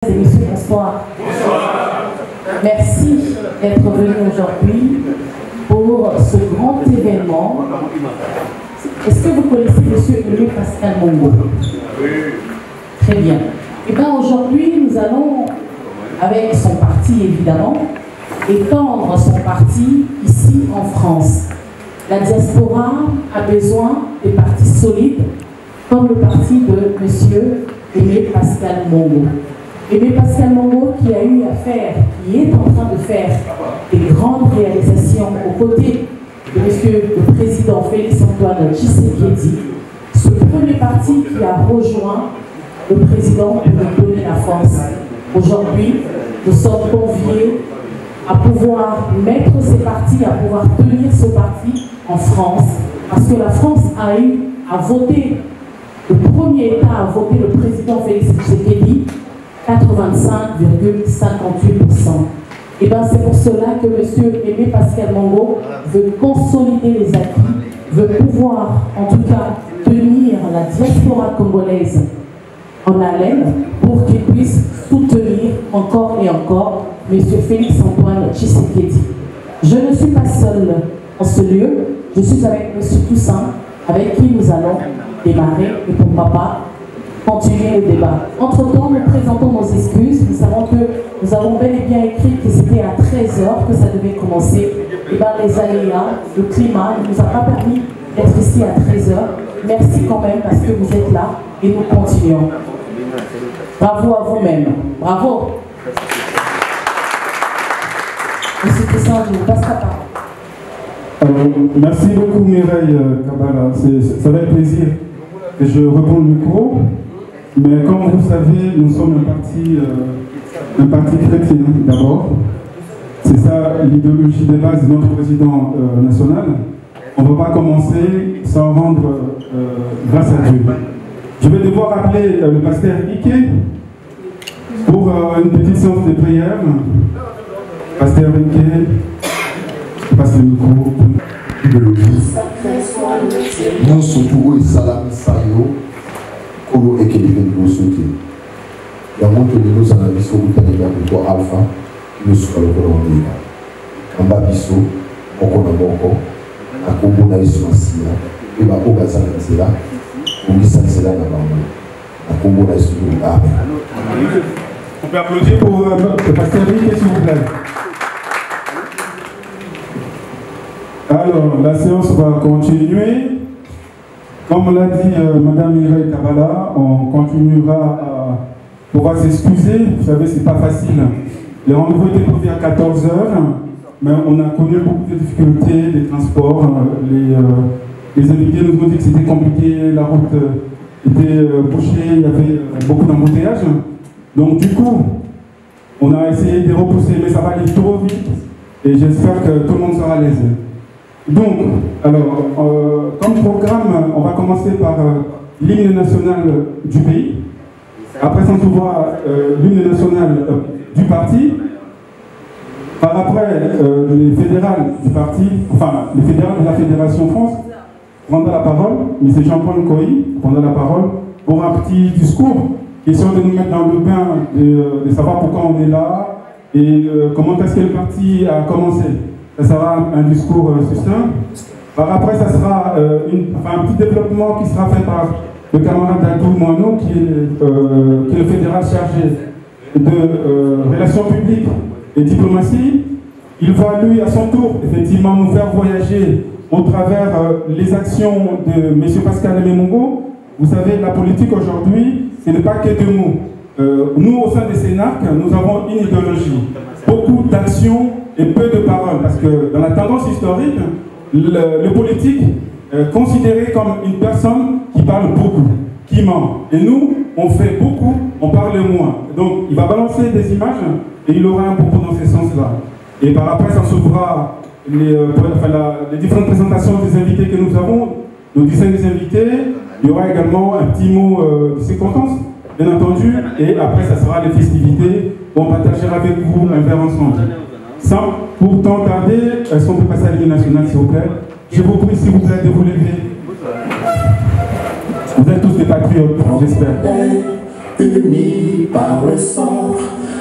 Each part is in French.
Et monsieur, bonsoir. Bonsoir. Merci d'être venu aujourd'hui pour ce grand événement. Est-ce que vous connaissez monsieur Aimé Pascal Mongo? Oui. Très bien. Et bien aujourd'hui, nous allons, avec son parti évidemment, étendre son parti ici en France. La diaspora a besoin des partis solides, comme le parti de monsieur Aimé Pascal Mongo. Aimé Pascal Mongo qui a eu à faire, qui est en train de faire des grandes réalisations aux côtés de monsieur le président Félix-Antoine Tshisekedi, ce premier parti qui a rejoint le président pour nous donner la force. Aujourd'hui, nous sommes conviés à pouvoir mettre ces partis, à pouvoir tenir ce parti en France, parce que la France a eu à voter, le premier État à voter le président Félix Tshisekedi, 85,58%. Et bien c'est pour cela que M. Aimé Pascal Mongo veut consolider les acquis, veut pouvoir en tout cas tenir la diaspora congolaise en haleine pour qu'il puisse soutenir encore et encore M. Félix-Antoine Tshisekedi. Je ne suis pas seule en ce lieu, je suis avec M. Toussaint, avec qui nous allons démarrer et pourquoi pas continuer le débat. Entre-temps, nous présentons nos excuses. Nous savons que nous avons bel et bien écrit que c'était à 13h que ça devait commencer. Et bien les aléas, le climat ne nous a pas permis d'être ici à 13h. Merci quand même parce que vous êtes là et nous continuons. Bravo à vous-même. Bravo. Monsieur Toussaint, je vous passe la parole. Merci beaucoup Mireille Kabala. Ça va être plaisir que je reprends le micro. Mais comme vous savez, nous sommes un parti chrétien d'abord. C'est ça l'idéologie de base de notre président national. On ne va pas commencer sans rendre grâce à Dieu. Je vais devoir appeler le pasteur Ike pour une petite séance de prière. Pasteur Ike, je passe le micro. Nous sommes et salam sayo. Kolo ekelibe bosote ya moto lelo sana biso kutanela ko alpha lusuka lokolo ndika kamba biso okona moko akombo na Yesu Masia e ba ko bazana nzela ongisa nzela na bango akombo na Yesu. Amen. On peut applaudir pour le pasteur Rick, s'il vous plaît. Alors, la séance va continuer. Comme l'a dit Mme Mireille Kabala, on continuera à pouvoir s'excuser. Vous savez, c'est pas facile. Les rendez-vous étaient prévus à 14h, mais on a connu beaucoup de difficultés, des transports. Les invités nous ont dit que c'était compliqué, la route était bouchée, il y avait beaucoup d'embouteillages. Donc du coup, on a essayé de repousser, mais ça va aller trop vite. Et j'espère que tout le monde sera à l'aise. Donc, alors, comme programme, on va commencer par l'hymne national du pays. Après, on trouvera l'hymne national du parti. Par après, les fédérales du parti, enfin, les fédérales de la Fédération France prendra la parole. M. Jean-Paul Nkoyi prendra la parole pour un petit discours, question de nous mettre dans le bain, de savoir pourquoi on est là et comment est-ce que le parti a commencé. Ça sera un discours succinct. Par après, ça sera un petit développement qui sera fait par le camarade Dadou Moineau, qui est le fédéral chargé de relations publiques et diplomatie. Il va, lui, à son tour, effectivement, nous faire voyager au travers les actions de M. Pascal Aimé Mongo. Vous savez, la politique aujourd'hui, ce n'est pas que de mots. Nous, au sein des Sénarques, nous avons une idéologie. Beaucoup d'actions et peu de paroles, parce que dans la tendance historique, le politique est considéré comme une personne qui parle beaucoup, qui ment. Et nous, on fait beaucoup, on parle moins. Donc, il va balancer des images et il aura un propos dans ce sens-là. Et par après, ça s'ouvrira les différentes présentations des invités que nous avons, nos 15 invités. Il y aura également un petit mot de circonstance, bien entendu. Et après, ça sera les festivités où on partagera avec vous un verre ensemble. Sans pourtant tarder, est-ce qu'on peut passer à l'hymne national, s'il vous plaît? Je vous prie, s'il vous plaît, de vous lever. Vous êtes tous des patriotes, j'espère. unis par le sang,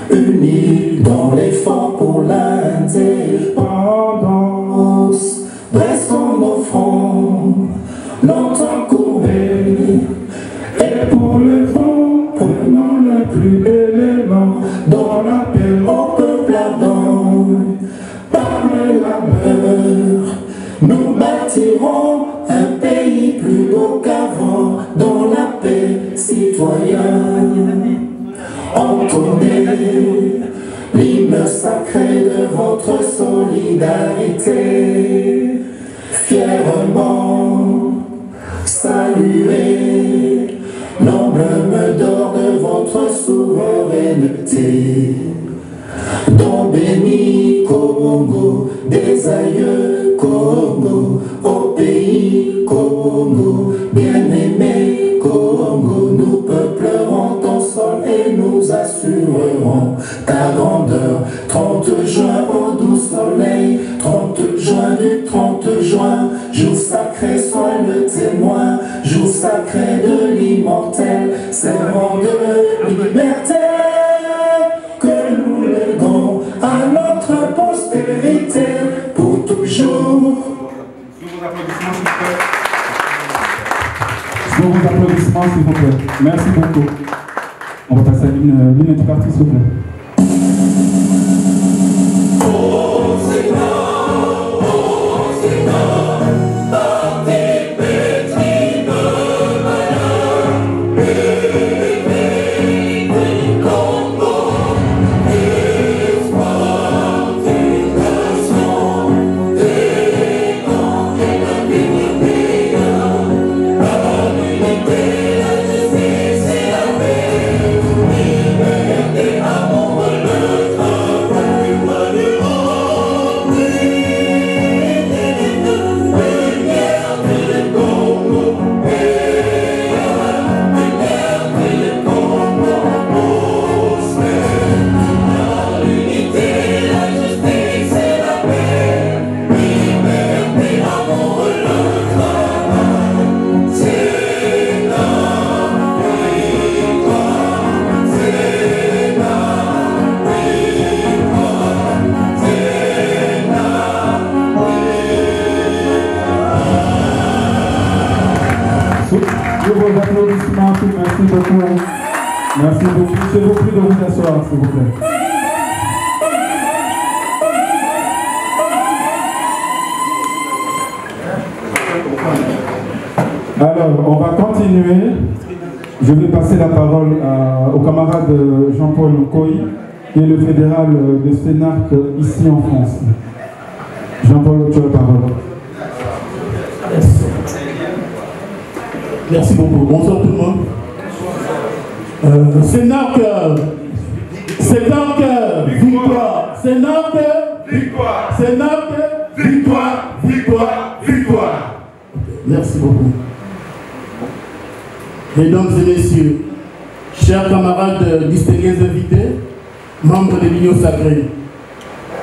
unis dans l'effort pour l'indépendance. Dressons nos fronts, longtemps courbés, et pour le vent, prenons le plus bel élan, dans l'appel au peuple ardent. Par le labeur, nous bâtirons un pays plus beau qu'avant, dans la paix citoyenne. Entendez l'hymne sacré de votre solidarité, fièrement saluez l'emblème d'or de votre souveraineté. Don béni Congo, des aïeux Congo, au pays Congo, bien-aimé Congo, nous peuplerons ton sol et nous assurerons ta grandeur. 30 juin au doux soleil, 30 juin du 30 juin, jour sacré, sois le témoin, jour sacré de l'immortel, serment de liberté. À notre postérité pour toujours. Sous vos applaudissements, s'il vous plaît. Merci beaucoup. On va passer à l'hymne du parti, s'il vous plaît. Merci beaucoup. Merci beaucoup. Je vous prie de vous asseoir, s'il vous plaît. Alors, on va continuer. Je vais passer la parole au camarade Jean-Paul Koyi, qui est le fédéral de Sénarc ici en France. Jean-Paul, tu as la parole. Merci beaucoup. Bonsoir tout le monde. Sénarc, victoire. Sénarc, victoire. Sénarc, victoire, victoire, victoire. Merci beaucoup. Mesdames et messieurs, chers camarades distingués invités, membres de l'Union sacrée,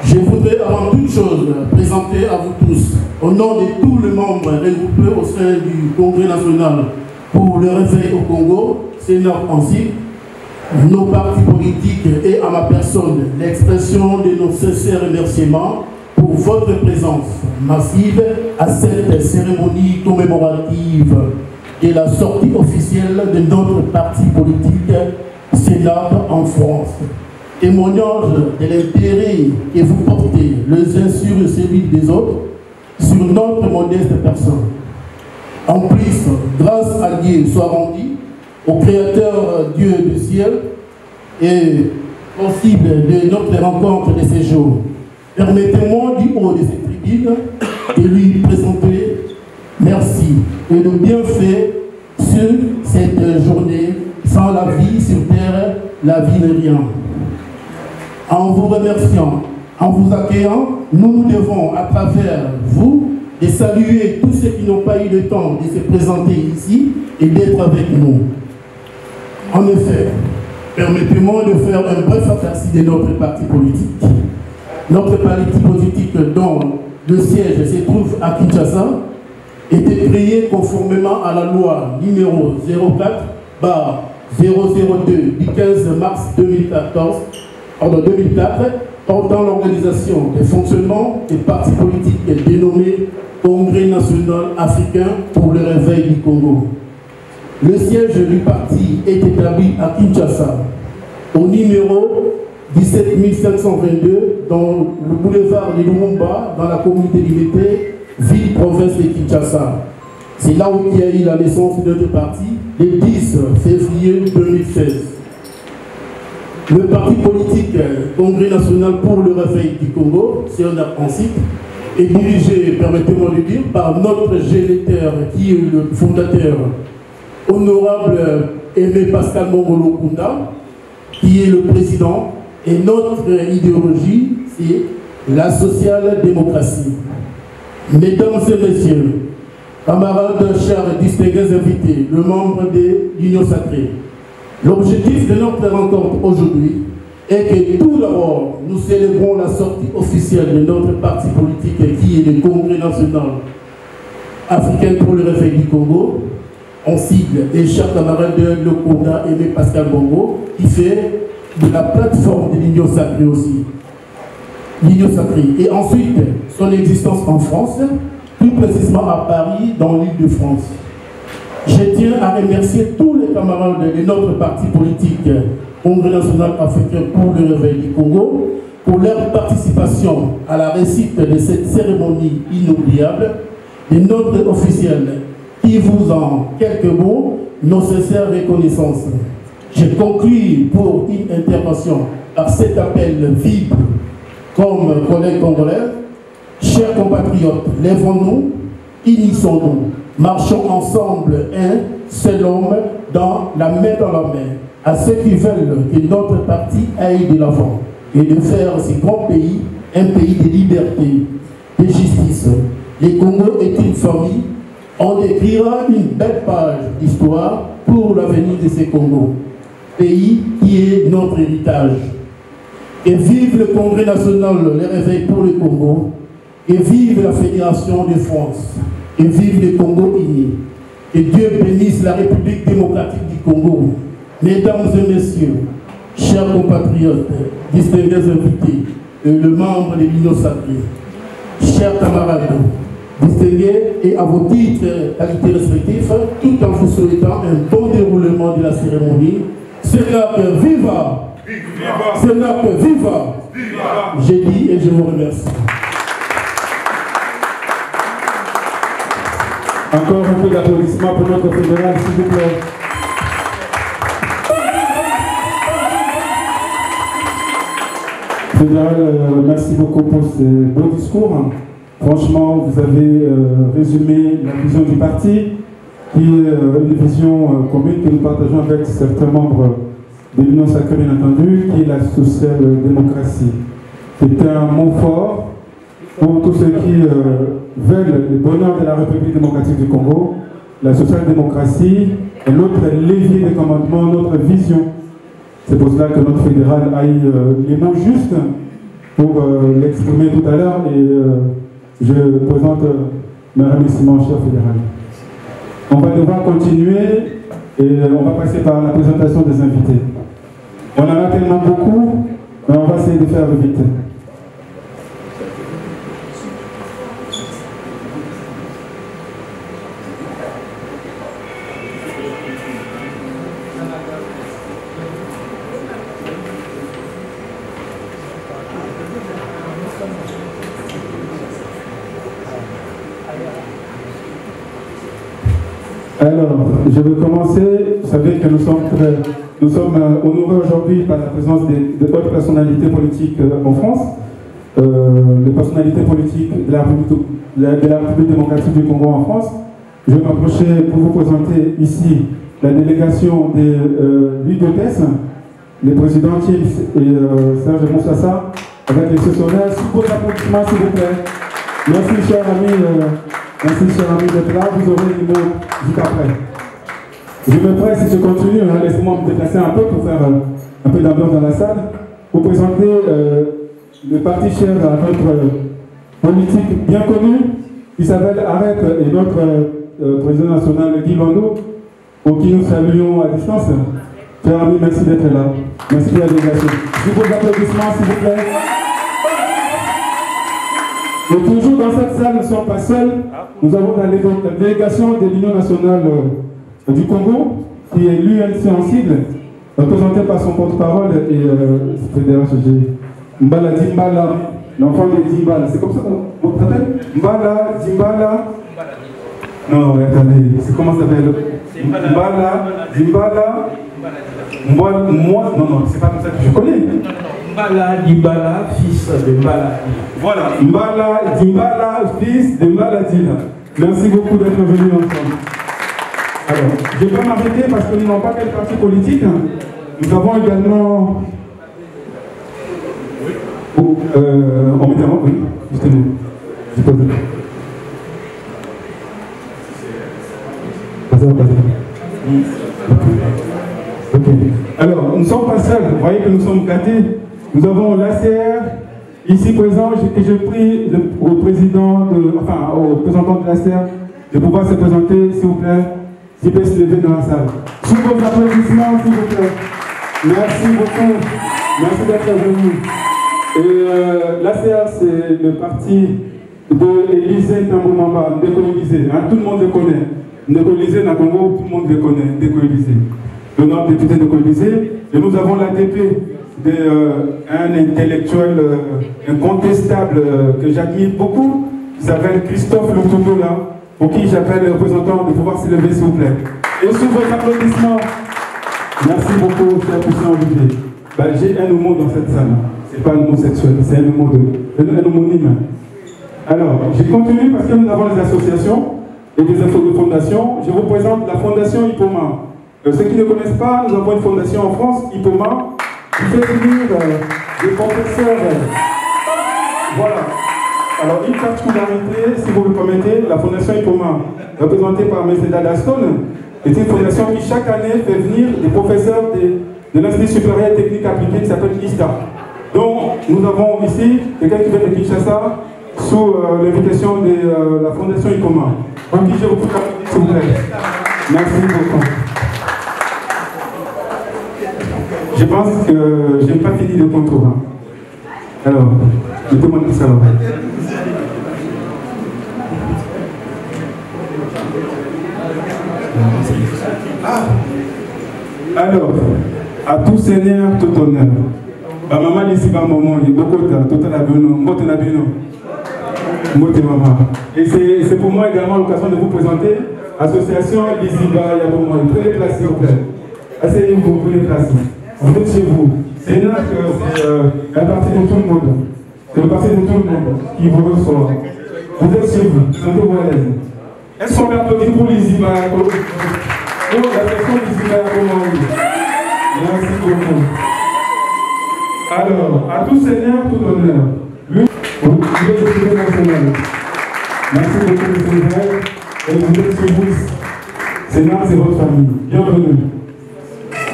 je voudrais avant toute chose présenter à vous tous, au nom de tous les membres regroupés au sein du Congrès national pour le réveil au Congo, Sénarc ainsi, nos partis politiques et à ma personne, l'expression de nos sincères remerciements pour votre présence massive à cette cérémonie commémorative de la sortie officielle de notre parti politique Sénarc en France. Témoignage de l'intérêt que vous portez les uns sur celui des autres sur notre modeste personne. En plus, grâce à Dieu soit rendu, au Créateur Dieu du ciel, et possible de notre rencontre de ces jours. Permettez-moi du haut de cette tribune de lui présenter merci et le bienfait sur cette journée. Sans la vie sur terre, la vie n'est rien. En vous remerciant, en vous accueillant, nous devons, à travers vous, de saluer tous ceux qui n'ont pas eu le temps de se présenter ici et d'être avec nous. En effet, permettez-moi de faire un bref aperçu de notre parti politique. Notre parti politique dont le siège se trouve à Kinshasa était créé conformément à la loi numéro 002 du 15 mars 2004 portant l'organisation et fonctionnement des partis politiques dénommés Congrès national africain pour le réveil du Congo. Le siège du parti est établi à Kinshasa, au numéro 17522 dans le boulevard de Lumumba, dans la communauté limitée, ville-province de Kinshasa. C'est là où il y a eu la naissance de notre parti, le 10 février 2016. Le parti politique Congrès national pour le réveil du Congo, CNR-Principe, est dirigé, permettez-moi de dire, par notre génétaire qui est le fondateur, honorable Aimé Pascal Mongolo Kunda, qui est le président, et notre idéologie, c'est la social-démocratie. Mesdames et messieurs, camarades, chers distingués invités, le membre de l'Union Sacrée, l'objectif de notre rencontre aujourd'hui est que tout d'abord, nous célébrons la sortie officielle de notre parti politique qui est le Congrès national africain pour le réveil du Congo, en sigle, et cher camarade Le Kunda Aimé Pascal Bongo, qui fait de la plateforme de l'Union Sacrée aussi. L'Union Sacrée. Et ensuite, son existence en France, plus précisément à Paris, dans l'Île-de-France. Je tiens à remercier tous les camarades de notre parti politique, Congrès national africain pour le réveil du Congo, pour leur participation à la réussite de cette cérémonie inoubliable de notre officiel, qui vous en quelques mots nos sincères reconnaissances. Je conclue pour une intervention par cet appel vibre comme collègues congolais. Chers compatriotes, lèvons-nous, unissons-nous, marchons ensemble un seul homme dans la main, à ceux qui veulent que notre parti aille de l'avant et de faire ce grand pays un pays de liberté, de justice. Le Congo est une famille. On écrira une belle page d'histoire pour l'avenir de ce Congo, pays qui est notre héritage. Et vive le Congrès national, le réveil pour le Congo, et vive la Fédération de France, et vive le Congo uni. Et Dieu bénisse la République démocratique du Congo. Mesdames et messieurs, chers compatriotes, distingués invités, et le membre de l'Union Sacrée, chers camarades, distingués et à vos titres, qualités respectifs, tout en vous souhaitant un bon déroulement de la cérémonie. Sénat viva! Sénat viva! J'ai dit et je vous remercie. Encore un peu d'applaudissements pour notre fédéral, s'il vous plaît. Fédéral, merci beaucoup pour ce beau discours. Franchement, vous avez résumé la vision du parti, qui est une vision commune que nous partageons avec certains membres de l'Union Sacrée, bien entendu, qui est la social-démocratie. C'est un mot fort pour tous ceux qui veulent le bonheur de la République démocratique du Congo. La social-démocratie est notre levier de commandement, notre vision. C'est pour cela que notre fédéral a eu les mots justes pour l'exprimer tout à l'heure et je présente mes remerciements, cher fédéral. On va devoir continuer et on va passer par la présentation des invités. On en a tellement beaucoup, mais on va essayer de faire vite. Alors, je vais commencer. Vous savez que nous sommes honorés aujourd'hui par la présence de hautes personnalités politiques en France, des personnalités politiques de la République démocratique du Congo en France. Je vais m'approcher pour vous présenter ici la délégation de l'UDPS, les présidents Thiels et Serge Moussassa, avec les sessionnaires. Sous vos applaudissements, s'il vous plaît. Merci, chers amis. Merci, chers amis, d'être là. Vous aurez les mots juste après. Je me presse, si je continue, laissez-moi me déplacer un peu pour faire un peu d'ambiance dans la salle, pour présenter le parti cher à notre politique bien connu, qui s'appelle AREP, et notre président national Guy Londo, pour qui nous saluons à distance. Chers amis, merci d'être là. Merci de la délégation. Je vous applaudissements, s'il vous plaît. Et toujours dans cette salle, nous ne sommes pas seuls. Nous avons la délégation de l'Union nationale du Congo, qui est l'UNC en sigle, représentée par son porte-parole et fédéral chargé. Mbala Dimbala, l'enfant de Dimbala. C'est comme ça qu'on s'appelle Mbala Dimbala. Non, attendez, c'est comment ça s'appelle? Mbala Dimbala. Moi, non, c'est pas comme ça que je connais. Mbala Dimbala, fils de Mbala. Voilà, Mbala Dimbala, fils de Mbala Dila. Merci beaucoup d'être venus ensemble. Alors, je ne vais pas m'arrêter parce que nous n'avons pas quel parti politique. Nous avons également. On met avant, oui, justement. Je pose. Ok. Alors, nous ne sommes pas seuls. Vous voyez que nous sommes gâtés. Nous avons l'ACR ici présent et je prie au président, au représentant de l'ACR de pouvoir se présenter, s'il vous plaît, s'il peut se lever dans la salle. Sous vos applaudissements, s'il vous plaît. Merci beaucoup. Merci d'être venu. Et l'ACR, c'est le parti de Élysée Tamboumamba, Ndeko-Élysée. Tout le monde le connaît. Ndeko-Élysée, dans le Congo, tout le monde le connaît, Ndeko-Élysée. L'honorable député Ndeko-Élysée. Et nous avons l'ADP. Un intellectuel incontestable que j'admire beaucoup, qui s'appelle Christophe Lutumbola, pour qui j'appelle le représentant de pouvoir se lever, s'il vous plaît. Et sous vos applaudissements, merci beaucoup, cher puissant invité. J'ai un homo dans cette salle. Ce n'est pas un homosexuel, c'est un homonyme. Alors, je continue parce que nous avons des associations et des fondations. Je vous présente la fondation Ipoma. Ceux qui ne connaissent pas, nous avons une fondation en France, Ipoma, qui fait venir des professeurs. Voilà. Alors, une particularité, si vous me permettez, la fondation Ipoma, représentée par M. Dadaston, est une fondation qui chaque année fait venir des professeurs de l'Institut supérieur technique appliqué qui s'appelle ISTA. Donc, nous avons ici quelqu'un qui vient de Kinshasa sous l'invitation de la fondation Ipoma. Donc, je vous prie, s'il vous plaît. Merci beaucoup. Je pense que je n'ai pas fini le contour. Hein. Alors, je demande ça alors. Alors, à tout seigneur, tout honneur. Ma maman ici, ma maman, il y a beaucoup de tout à la bonne. Et c'est pour moi également l'occasion de vous présenter l'association Liziba Yabomo. Prenez place, s'il vous plaît. Asseyez-vous, prenez place. Vous êtes chez vous. C'est là que c'est un parti de tout le monde. C'est le parti de tout le monde qui vous reçoit. Vous êtes chez vous, sentez-vous à l'aise. Est-ce qu'on peut applaudir pour Liziba Yabomo? Pour la section Liziba Yabomo. Merci beaucoup. Alors, à tout seigneur, tout honneur. Lui, vous êtes le président national. Merci beaucoup, M. Israël. Et vous êtes chez vous. Sénat, c'est votre famille. Bienvenue.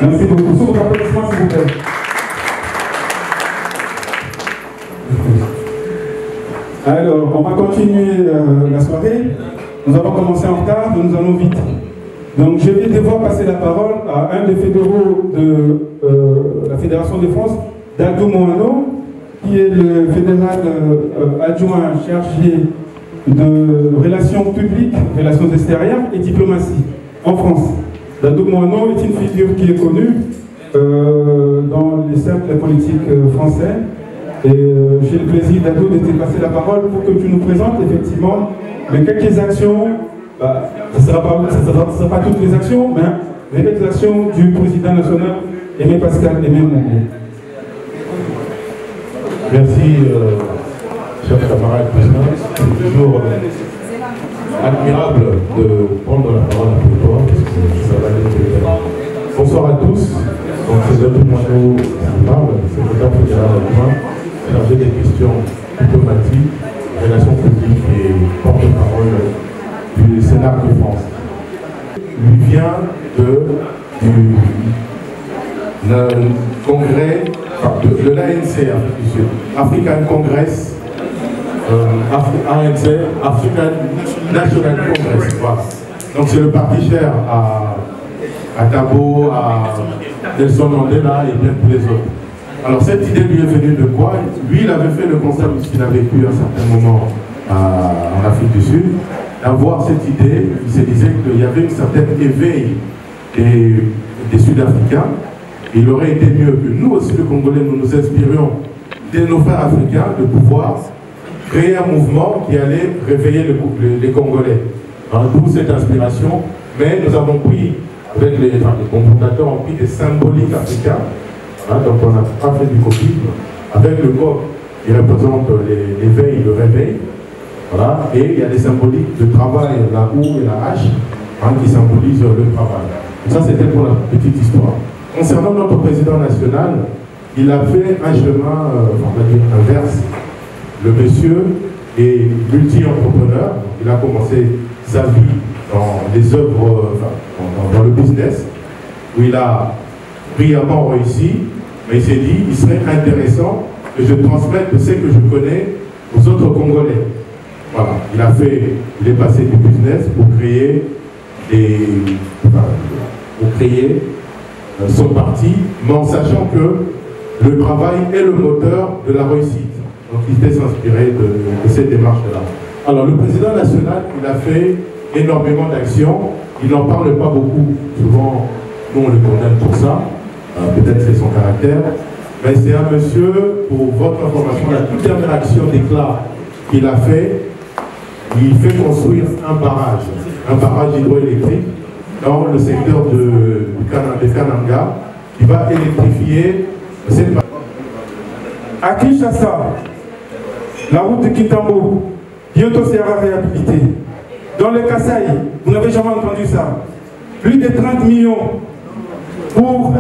Merci beaucoup. Sous vos applaudissements, s'il vous plaît. Alors, on va continuer la soirée. Nous avons commencé en retard, donc nous allons vite. Donc, je vais devoir passer la parole à un des fédéraux de la Fédération de France, Dadou Moano, qui est le fédéral adjoint chargé de relations publiques, relations extérieures et diplomatie en France. Dadou Moano est une figure qui est connue dans les cercles politiques français. Et j'ai le plaisir, Dadou, de te passer la parole pour que tu nous présentes effectivement quelques actions. Ce ne sera pas toutes les actions, mais quelques actions du président national, Aimé Pascal Aimé Mongo. Merci, chers camarades présidents. C'est toujours admirable de prendre la parole pour toi, parce que ça va être. Bonsoir à tous. Donc, c'est Dadou Moano qui parle, secrétaire fédéral adjoint, chargé des questions diplomatiques, relations publiques et porte-parole du Sénat de France. Il vient du congrès de l'ANC, African Congress, ANC, African National Congress. Voilà. Donc c'est le parti cher à Tabo, Nelson Mandela et bien tous les autres. Alors cette idée lui est venue de quoi? Lui, il avait fait le constat, puisqu'il a vécu à un certain moment en Afrique du Sud, d'avoir cette idée. Il se disait qu'il y avait un certain éveil des Sud-Africains. Il aurait été mieux que nous aussi, les Congolais, nous nous inspirions de nos frères africains de pouvoir créer un mouvement qui allait réveiller les Congolais. D'où cette inspiration. Mais nous avons pris, avec les fondateurs, ont pris des symboliques africains. Donc on n'a pas fait du copisme. Avec le coq qui représente l'éveil, le réveil. Voilà. Et il y a des symboliques de travail, la houe et la hache, qui symbolisent le travail. Ça, c'était pour la petite histoire. Concernant notre président national, il a fait un chemin, on va dire, inverse. Le monsieur est multi-entrepreneur. Il a commencé sa vie dans les œuvres, dans le business, où il a brillamment réussi, mais il s'est dit, il serait intéressant que je transmette ce que je connais aux autres Congolais. Voilà, il est passé du business pour créer son parti, mais en sachant que le travail est le moteur de la réussite. Donc il était inspiré de cette démarche-là. Alors le président national, il a fait énormément d'actions. Il n'en parle pas beaucoup. Souvent, nous on le condamne pour ça. Peut-être c'est son caractère. Mais c'est un monsieur, pour votre information, la toute dernière action d'éclat qu'il a fait, il fait construire un barrage hydroélectrique dans le secteur de Kananga, qui va électrifier cette partie. À Kinshasa, la route de Kintambo, bientôt sera réhabilitée. Dans le Kasaï, vous n'avez jamais entendu ça. Plus de 30 millions pour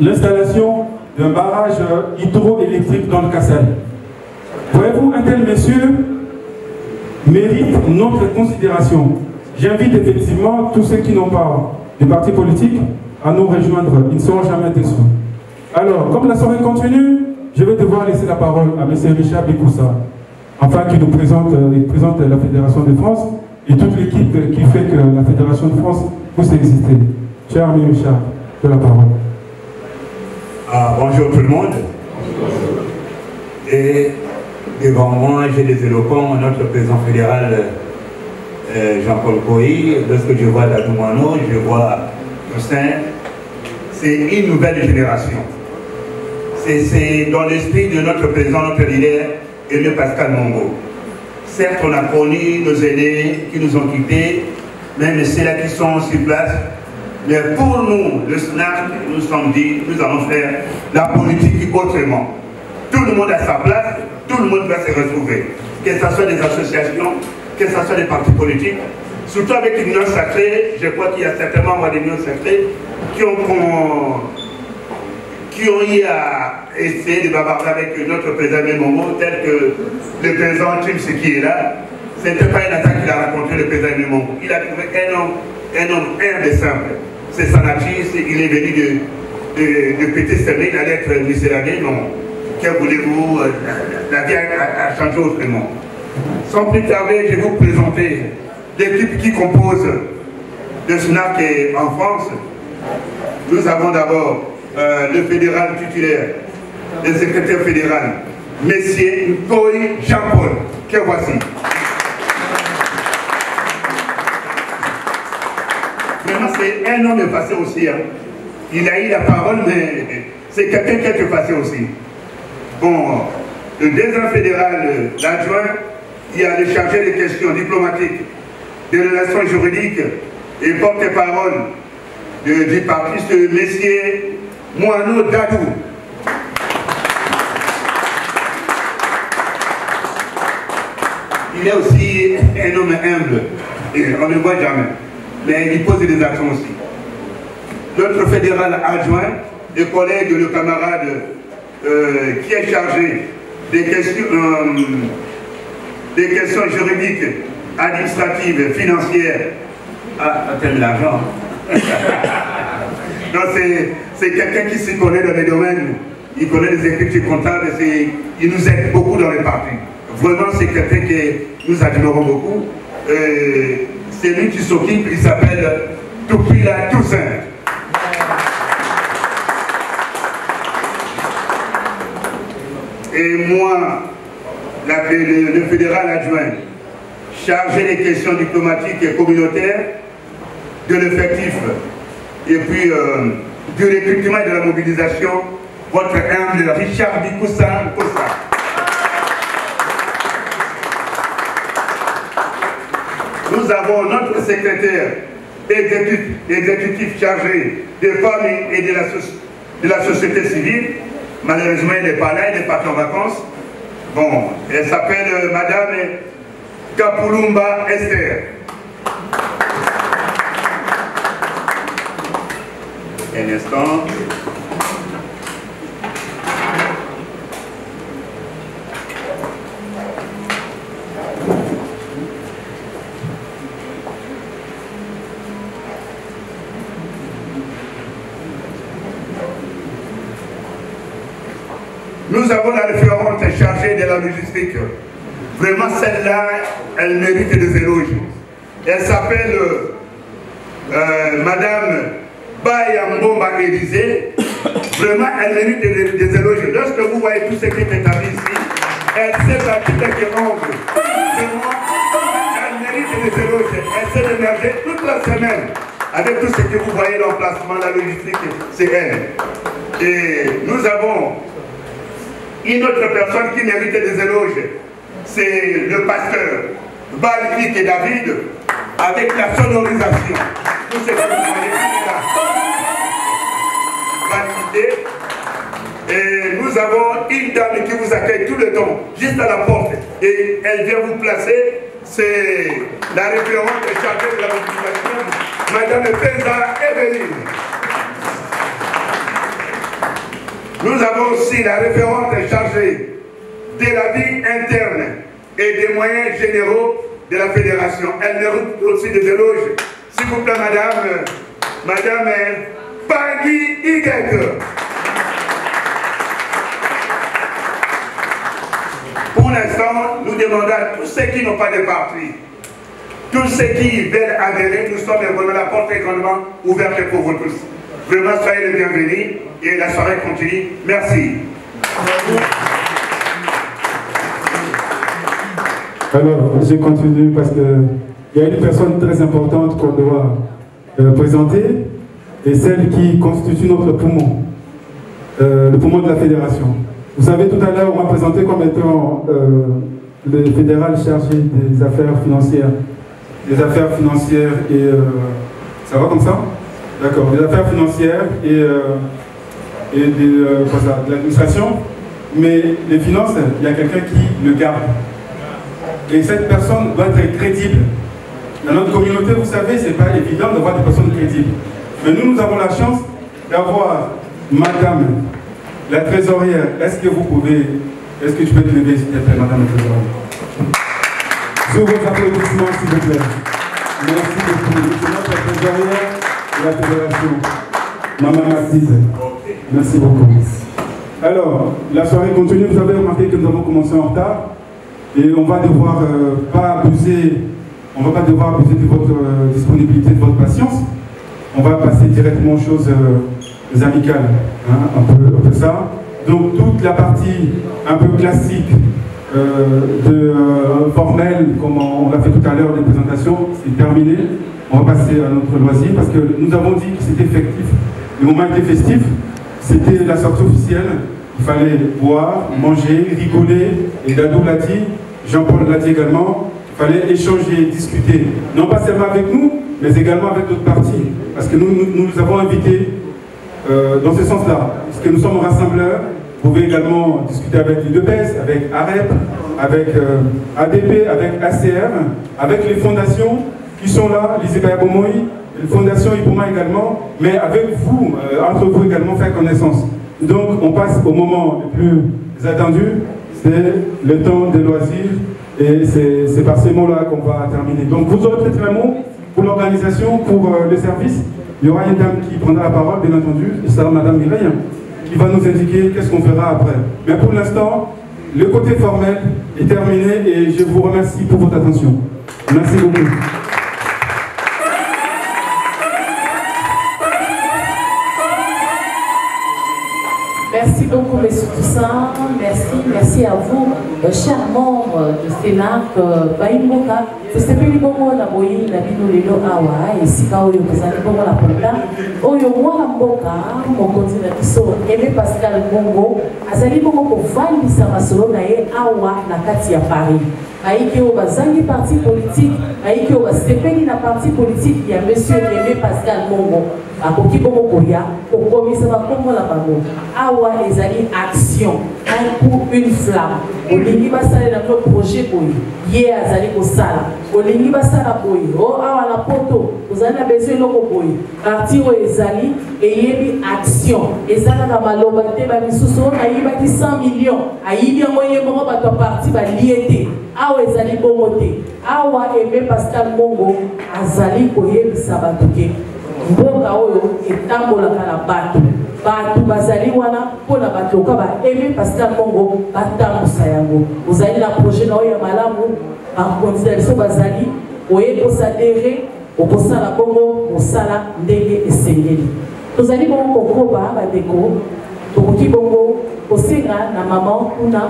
l'installation d'un barrage hydroélectrique dans le Kasaï. Voyez-vous, un tel monsieur mérite notre considération. J'invite effectivement tous ceux qui n'ont pas de parti politique à nous rejoindre. Ils ne seront jamais déçus. Alors, comme la soirée continue, je vais devoir laisser la parole à M. Richard Bikoussa, afin qu'il nous présente, la Fédération de France et toute l'équipe qui fait que la Fédération de France puisse exister. Cher ami Richard, de la parole. Bonjour tout le monde. Et devant moi, j'ai des éloquents, notre président fédéral Jean-Paul Kohi. Lorsque je vois Dadoumano, je vois Toussaint. C'est une nouvelle génération. C'est dans l'esprit de notre président, notre leader, Aimé Pascal Mongo. Certes, on a connu nos aînés qui nous ont quittés, même ceux-là qui sont sur place. Mais pour nous, le SNAC, nous nous sommes dit, nous allons faire la politique autrement. Tout le monde a sa place, tout le monde va se retrouver. Que ce soit des associations, que ce soit des partis politiques. Surtout avec l'Union sacrée, je crois qu'il y a certainement des unions sacrées qui ont eu à essayer de bavarder avec notre président Momo, tel que le président Chims qui est là. Ce n'était pas une attaque qu'il a rencontré le président Momo. Il a trouvé un homme humble et simple. C'est Sanachis, il est venu de Petit Séné, il allait être misérable. Non, que voulez-vous, la vie a changé autrement. Sans plus tarder, je vais vous présenter l'équipe qui compose le SNAC en France. Nous avons d'abord le fédéral titulaire, le secrétaire fédéral, Messier Nkoy Jean-Paul, que voici. Vraiment, c'est un homme effacé aussi. Hein. Il a eu la parole, mais c'est quelqu'un qui est effacé aussi. Bon, le deuxième fédéral, l'adjoint, il a le chargé des questions diplomatiques, des relations juridiques et porte-parole du parti, ce Messier Moano Dadou. Il est aussi un homme humble, et on ne le voit jamais, mais il pose des actions aussi. Notre fédéral adjoint, le collègue, le camarade qui est chargé des questions juridiques, administratives, financières. Ah, t'aimes l'argent. Non, c'est quelqu'un qui s'y connaît dans les domaines, il connaît les écritures comptables, il nous aide beaucoup dans les partis. Vraiment, c'est quelqu'un que nous admirons beaucoup. C'est lui qui s'occupe, il s'appelle depuis la Toussaint. Et moi, le fédéral adjoint, chargé des questions diplomatiques et communautaires, de l'effectif, et puis du recrutement et de la mobilisation, votre humble Richard Bikoussa Kossa. Nous avons notre secrétaire exécutif chargé des familles et de la société civile. Malheureusement, elle n'est pas là, elle est partie en vacances. Bon, elle s'appelle Madame Kapulumba Esther. Un instant. Nous avons la référente chargée de la logistique. Vraiment, celle-là, elle mérite des éloges. Elle s'appelle Madame Bayambomba Élysée. Vraiment, elle mérite des éloges. Lorsque vous voyez tout ce qui est établi ici, elle sait battre les ongles. Vraiment, elle mérite des éloges. Elle s'est émergée toute la semaine. Avec tout ce que vous voyez, l'emplacement, la logistique, c'est elle. Et nous avons une autre personne qui mérite des éloges, c'est le pasteur Balvik et David, avec la sonorisation. Tout ce que vous voyez là. Validé. Et nous avons une dame qui vous accueille tout le temps, juste à la porte. Et elle vient vous placer, c'est la référente chargée de la mobilisation, Madame Penza Evelyne. Nous avons aussi la référente chargée de la vie interne et des moyens généraux de la fédération. Elle mérite aussi des éloges. S'il vous plaît, Madame Pagui Y. Pour l'instant, nous demandons à tous ceux qui n'ont pas de parti, tous ceux qui veulent adhérer, nous sommes vraiment la porte est grandement ouverte pour vous tous. Vraiment, soyez les bienvenus et la soirée continue. Merci. Alors, je continue parce qu'il y a une personne très importante qu'on doit présenter et celle qui constitue notre poumon, le poumon de la fédération. Vous savez, tout à l'heure, on m'a présenté comme étant le fédéral chargé des affaires financières. Des affaires financières et... ça va comme ça? D'accord, des affaires financières et de l'administration, mais les finances, il y a quelqu'un qui le garde. Et cette personne doit être crédible. Dans notre communauté, vous savez, ce n'est pas évident d'avoir des personnes crédibles. Mais nous avons la chance d'avoir Madame la trésorière. Est-ce que tu peux te lever, s'il te plaît, Madame la trésorière? Sous vos applaudissements, s'il vous plaît. Merci beaucoup. C'est notre trésorière de la fédération, Maman Mathilde. Merci beaucoup. Alors, la soirée continue. Vous avez remarqué que nous avons commencé en retard et on va devoir pas abuser de votre disponibilité, de votre patience. On va passer directement aux choses amicales, hein, un peu ça. Donc toute la partie un peu classique formelle, comme on l'a fait tout à l'heure, les présentations, c'est terminé. On va passer à notre loisir parce que nous avons dit que c'était effectif. Le moment était festif, c'était la sortie officielle. Il fallait boire, manger, rigoler. Et Dadou l'a dit, Jean-Paul l'a dit également, il fallait échanger, discuter. Non pas seulement avec nous, mais également avec d'autres partis. Parce que nous avons invités dans ce sens-là. Parce que nous sommes rassembleurs. Vous pouvez également discuter avec l'UDPS, avec AREP, avec ADP, avec ACM, avec les fondations qui sont là, l'Izebaya Bomoï, les fondations Ipoma également, mais avec vous, entre vous également, faire connaissance. Donc on passe au moment le plus attendu, c'est le temps des loisirs, et c'est par ces mots-là qu'on va terminer. Donc vous aurez peut-être un mot pour l'organisation, pour le service. Il y aura une dame qui prendra la parole, bien entendu, et ça sera Madame Mireille, qui va nous indiquer qu'est-ce qu'on fera après. Mais pour l'instant, le côté formel est terminé et je vous remercie pour votre attention. Merci beaucoup. Merci beaucoup, M. Toussaint. Merci à vous, chers membres du Sénat. Baïmoka, vous savez, les bonbons, la boïe, la bino, les lots, awa, et si quand vous avez bonbons la ponta, oyo, moi, la mboka, mon continent qui sont aimé Pascal Bongo, azali bongo pour valider sa masolo, nae, awa, la Katia Paris. Aïe, au bazangi parti politique, aïe, au bazepeni na parti politique, il y a monsieur aimé Pascal Bongo. A Koki Bongo Koya, pour commissaire Bongo la Bango. Awa ezali action, un coup, une flamme. Olingi basala na projet boy. Yé azali ko sala. Olingi basala boy. Oh awa la poto, vous avez besoin loko boy. Parti o ezali eyebi action. Ezala na maloba te ba misusu na yiba ki 100 millions. Ayibi ngoye bongo bato parti ba liete. Awa ezali bongo te. Awa aimé Pascal Bongo azali koyebi sabatuke. Mboka oyo etambolaka na bato bazali wana mpona bato oka aimé Pascal Bongo batambusa yango ozali na projet na oyo ya malamu bakonzi na biso bazali oyebi osadere okosala bongo mosala ndenge esengeli tozali bongo kokoba bandeko tokoki bongo kosenga na mama kuna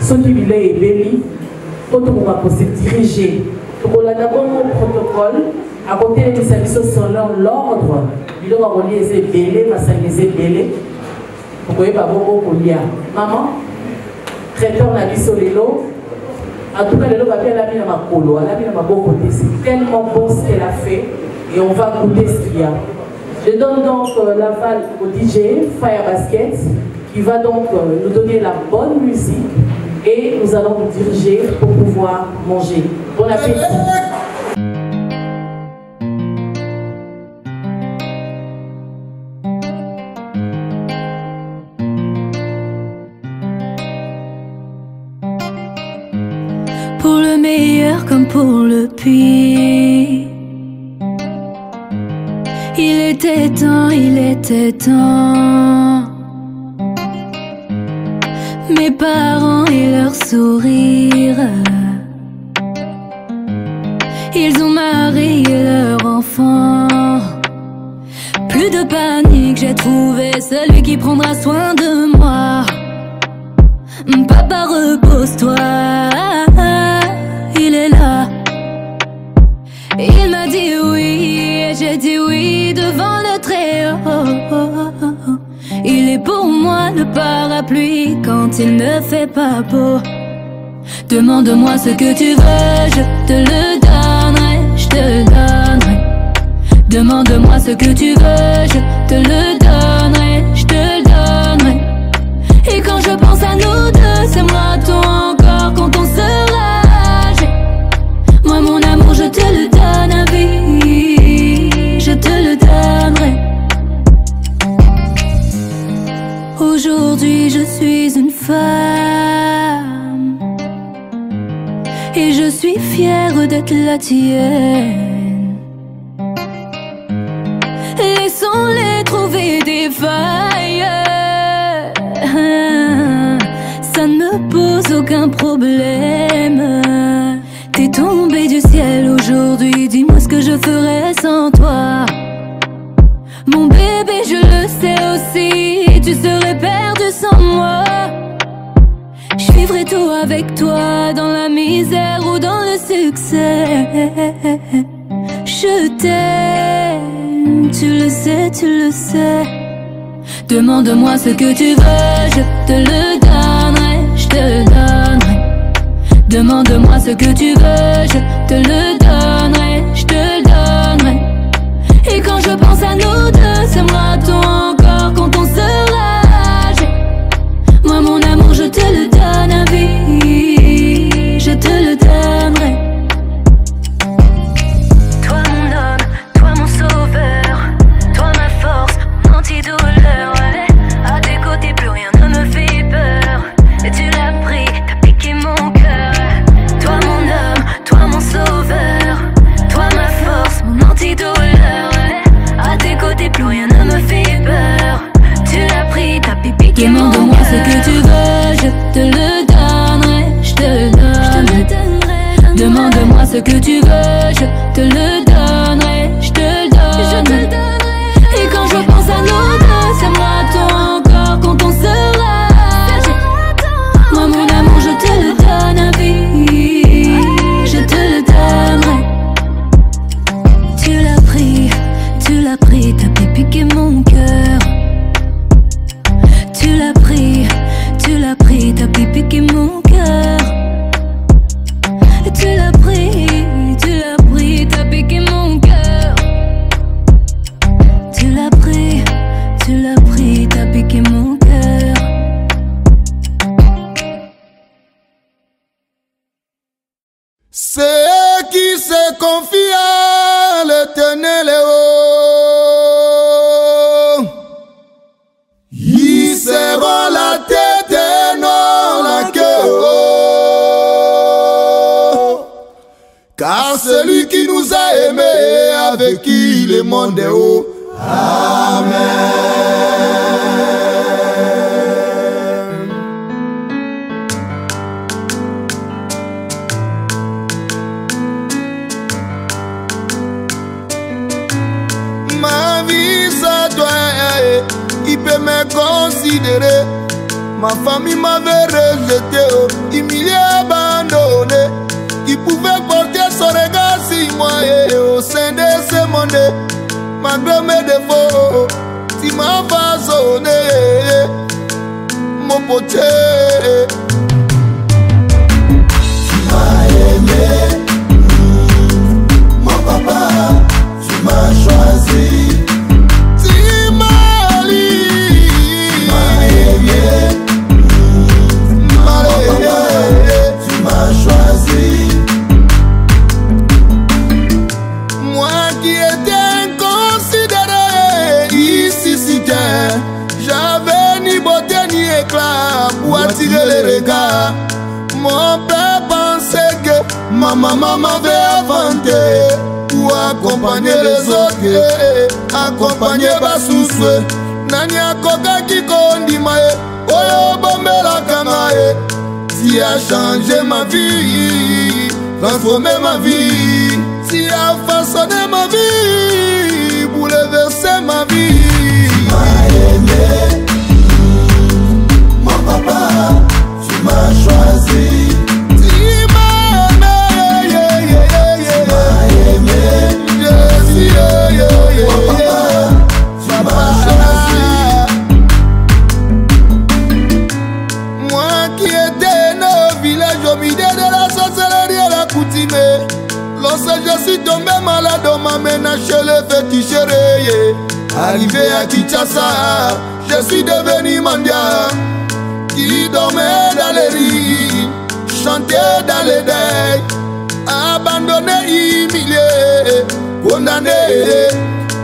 soki bilei ebeli po tokoka kose dirige tokolanda bongo protocole à côté de services selon l'ordre, il doit relier les bélés, les bélés. Vous voyez pas beaucoup pour lire. Maman, traiteur n'a dit sur les lots. En tout cas, le lot va bien la mine à ma colo, la mine à ma beau côté. C'est tellement bon ce qu'elle a fait et on va goûter ce qu'il y a. Je donne donc l'aval au DJ Fire Basket qui va donc nous donner la bonne musique et nous allons nous diriger pour pouvoir manger. Bon appétit. Pour le meilleur comme pour le pire, il était temps, mes parents et leur sourire, ils ont marié leur enfant. Plus de panique, j'ai trouvé celui qui prendra soin de moi. Papa, repose-toi, il est là. Il m'a dit oui, et j'ai dit oui devant le Très-Haut. Il est pour moi le parapluie quand il ne fait pas beau. Demande-moi ce que tu veux, je te le donnerai, je te le donnerai. Demande-moi ce que tu veux, je te le donnerai, je te le donnerai. Et quand je pense à nous deux, c'est moi toi encore quand on sera âgé. Moi mon amour je te le donne à vie, je te le donnerai. Aujourd'hui je suis une femme et je suis fière d'être la tienne. Laissons-les trouver des failles, ça ne me pose aucun problème. T'es tombé du ciel aujourd'hui, dis-moi ce que je ferais sans toi. Mon bébé, je le sais aussi, tu serais perdu sans moi. Je vivrai tout avec toi, dans la misère ou dans le succès. Je t'aime, tu le sais, tu le sais. Demande-moi ce que tu veux, je te le donnerai, je te le donnerai. Demande-moi ce que tu veux, je te le donnerai, je te le donnerai. Et quand je pense à nous deux, c'est moi toi encore quand on sera âgé. Moi mon amour je te le donne à vie, je te le donnerai. Toi mon homme, toi mon sauveur, toi ma force, mon antidouleur, ouais. À tes côtés plus rien ne me fait peur. Et tu l'as pris, t'as piqué mon cœur. Toi mon homme, toi mon sauveur, toi ma force, mon antidouleur, ouais. À tes côtés plus rien ne me fait peur. Tu l'as pris, t'as piqué mon cœur. Demande-moi ce que tu veux, je te le donnerai, je te le donnerai. Demande-moi ce que tu veux, je te le donnerai, je te le donnerai. Et quand je pense à nous deux, c'est moi toi encore quand on se piqué mon cœur. Ceux qui se confient à l'Éternel, ils seront la tête et non la queue. Car celui qui nous a aimés, avec qui le monde est haut. Amen. Ma vie, ça doit être, il peut me considérer. Ma famille m'avait rejeté, humilié, abandonné. Il pouvait porter son regard sur moi et au sein de ce monde. Malgré mes défauts, tu m'as façonné, mon poté. Tu m'as aimé, mon papa, tu m'as choisi. Tu m'as aimé, tu m'as choisi. Moi qui étais inconsidéré, ici si j'avais ni beauté ni éclat pour attirer les regards. Mon père pensait que ma maman m'avait inventé pour accompagner les autres, accompagner Basouswe. Nani akoka kikondi mae, oyo bombela kamae. Tu as changé ma vie, transformé ma vie. Tu as façonné ma vie, bouleversé ma vie. Tu m'as aimé, mon papa, tu m'as choisi. Tu m'as aimé, je suis mon papa, tu m'as choisi. Moi qui étais au village au milieu de la sorcellerie et la coutumée. Lorsque je suis tombé malade, on m'a ménagé chez le féticheur. Arrivé à Kinshasa, je suis devenu mendiant. Qui dormait dans les rues, chantait dans les deuils. Abandonné, humilié, condamné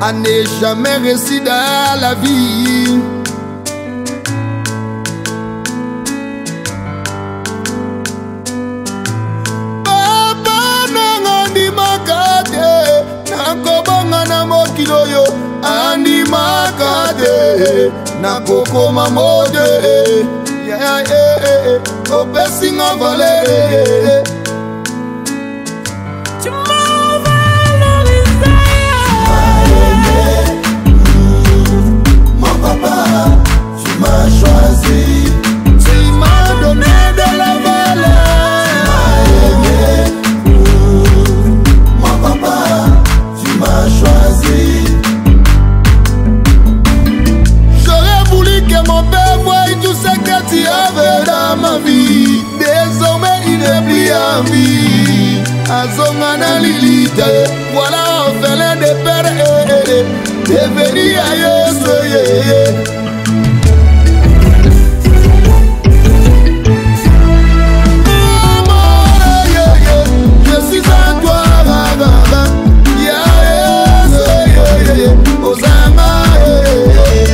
à ne jamais réussir dans la vie. Nakobanga na mokilo yo andi makade nakokoma mode opesinga valere. Tu m'as valorisé, mon papa, tu m'as choisi, tu m'as donné de la valeur. Tu m'as aimé, mon papa, tu m'as choisi. J'aurais voulu que mon père voie tout ce que tu avais dans ma vie. Désormais il n'est plus en vie. Azongana Lilite, voilà orphelin de père devenu ailleurs. Je suis en toi,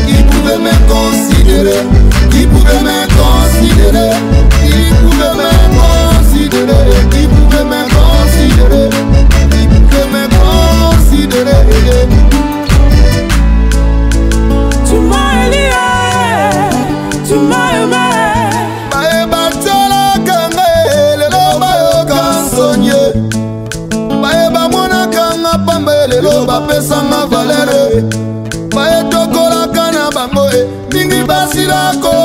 qui pouvait me considérer, qui pouvait me considérer, qui pouvait me considérer, qui pouvait me considérer, qui pouvait me considérer. Tu m'as élié, tu m'as aimé. Bae batala kanga lelo bayo kansonye. Bae ba mona kanga pambe lelo ba pesa ma valere. Bae tokola kana bango mingi basila ko